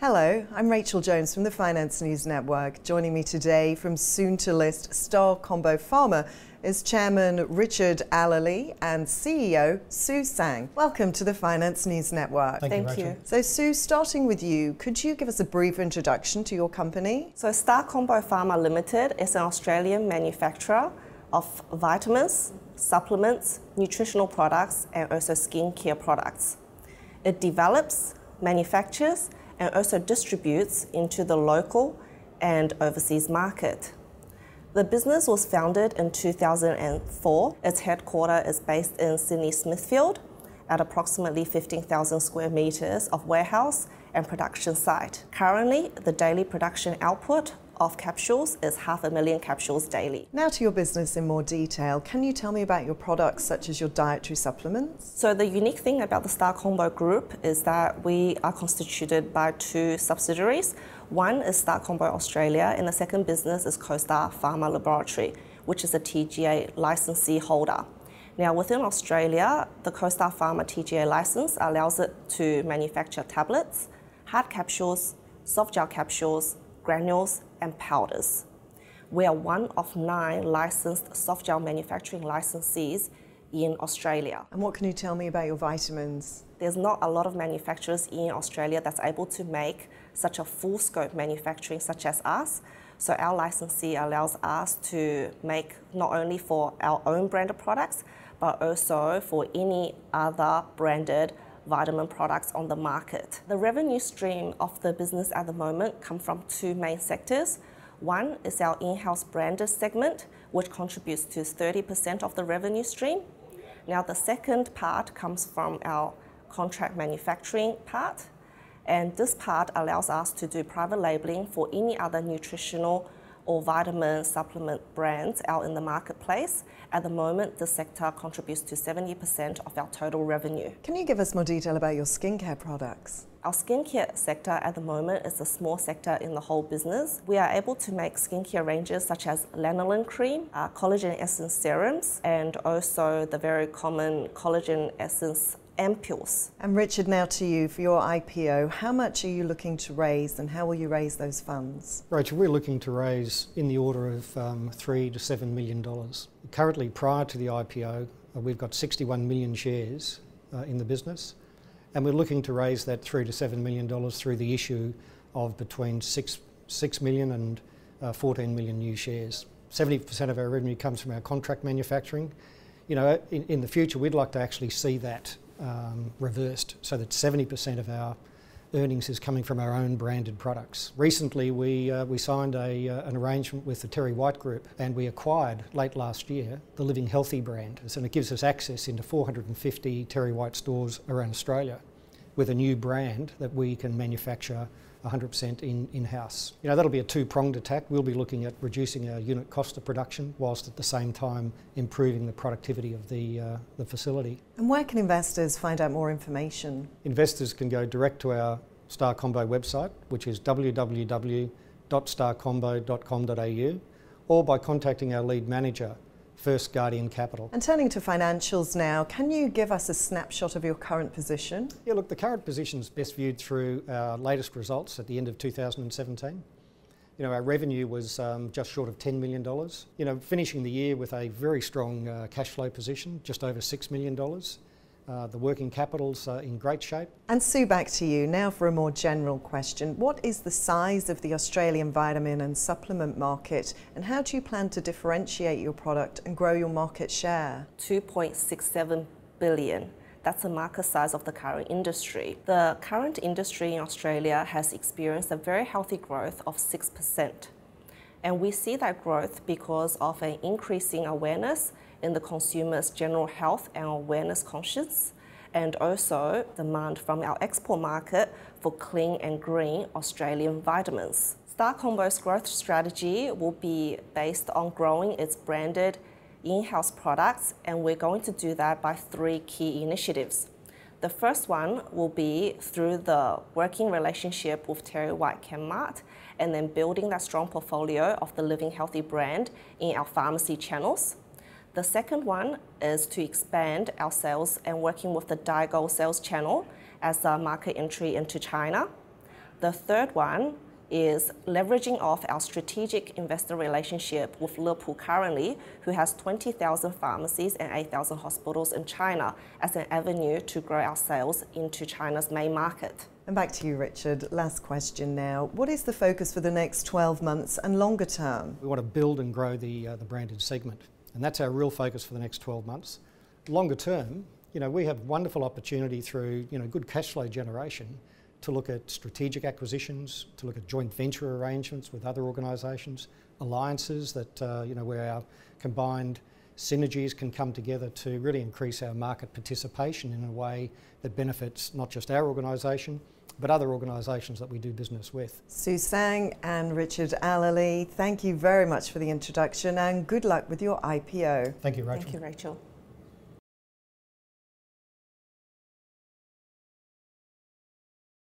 Hello, I'm Rachel Jones from the Finance News Network. Joining me today from soon-to-list star Combo Pharma is Chairman Richard Allely and CEO Zhang. Welcome to the Finance News Network. Thank you. So Sue, starting with you, could you give us a brief introduction to your company? So Star Combo Pharma Limited is an Australian manufacturer of vitamins, supplements, nutritional products and also skincare products. It develops, manufactures and also distributes into the local and overseas market. The business was founded in 2004. Its headquarters is based in Sydney Smithfield at approximately 15,000 square metres of warehouse and production site. Currently, the daily production output of capsules is 500,000 capsules daily. Now to your business in more detail. Can you tell me about your products such as your dietary supplements? So the unique thing about the Star Combo Group is that we are constituted by two subsidiaries. One is Star Combo Australia and the second business is Combo Pharma Laboratory, which is a TGA licensee holder. Now within Australia, the Combo Pharma TGA license allows it to manufacture tablets, hard capsules, soft gel capsules, granules and powders. We are one of 9 licensed soft gel manufacturing licensees in Australia. And what can you tell me about your vitamins? There's not a lot of manufacturers in Australia that's able to make such a full scope manufacturing such as us. So our licensee allows us to make not only for our own branded products, but also for any other branded vitamin products on the market. The revenue stream of the business at the moment come from 2 main sectors. One is our in-house branded segment, which contributes to 30% of the revenue stream. Now the second part comes from our contract manufacturing part, and this part allows us to do private labeling for any other nutritional or vitamin supplement brands out in the marketplace. At the moment, the sector contributes to 70% of our total revenue. Can you give us more detail about your skincare products? Our skincare sector at the moment is a small sector in the whole business. We are able to make skincare ranges such as lanolin cream, collagen essence serums, and also the very common collagen essence ampules. And Richard, now to you for your IPO. How much are you looking to raise and how will you raise those funds? Rachel, we're looking to raise in the order of $3 to $7 million. Currently, prior to the IPO, we've got 61 million shares in the business, and we're looking to raise that $3 to $7 million through the issue of between 6 million and 14 million new shares. 70% of our revenue comes from our contract manufacturing. You know, in the future, we'd like to actually see that reversed, so that 70% of our earnings is coming from our own branded products. Recently, we signed an arrangement with the Terry White Group, and we acquired late last year the Living Healthy brand, and it gives us access into 450 Terry White stores around Australia with a new brand that we can manufacture 100% in-house. You know, that'll be a two-pronged attack. We'll be looking at reducing our unit cost of production whilst at the same time improving the productivity of the facility. And where can investors find out more information? Investors can go direct to our Star Combo website, which is www.starcombo.com.au, or by contacting our lead manager, First Guardian Capital. And turning to financials now, can you give us a snapshot of your current position? Yeah, look, the current position is best viewed through our latest results at the end of 2017. You know, our revenue was just short of $10 million. You know, finishing the year with a very strong cash flow position, just over $6 million. The working capital's in great shape. And Sue, back to you now for a more general question. What is the size of the Australian vitamin and supplement market, and how do you plan to differentiate your product and grow your market share? 2.67 billion. That's the market size of the current industry. The current industry in Australia has experienced a very healthy growth of 6%. And we see that growth because of an increasing awareness in the consumer's general health and awareness conscious, and also demand from our export market for clean and green Australian vitamins. Star Combo's growth strategy will be based on growing its branded in-house products, and we're going to do that by 3 key initiatives. The first one will be through the working relationship with Terry White Chemmart, and then building that strong portfolio of the Living Healthy brand in our pharmacy channels. The second one is to expand our sales and working with the Daigou sales channel as a market entry into China. The third one is leveraging off our strategic investor relationship with Liverpool currently, who has 20,000 pharmacies and 8,000 hospitals in China as an avenue to grow our sales into China's main market. And back to you, Richard. Last question now. What is the focus for the next 12 months and longer term? We want to build and grow the branded segment, and that's our real focus for the next 12 months. Longer term, we have wonderful opportunity through good cash flow generation to look at strategic acquisitions, to look at joint venture arrangements with other organisations, alliances that where our combined synergies can come together to really increase our market participation in a way that benefits not just our organisation, but other organisations that we do business with. Sue Zhang and Richard Allely, thank you very much for the introduction and good luck with your IPO. Thank you, Rachel. Thank you, Rachel.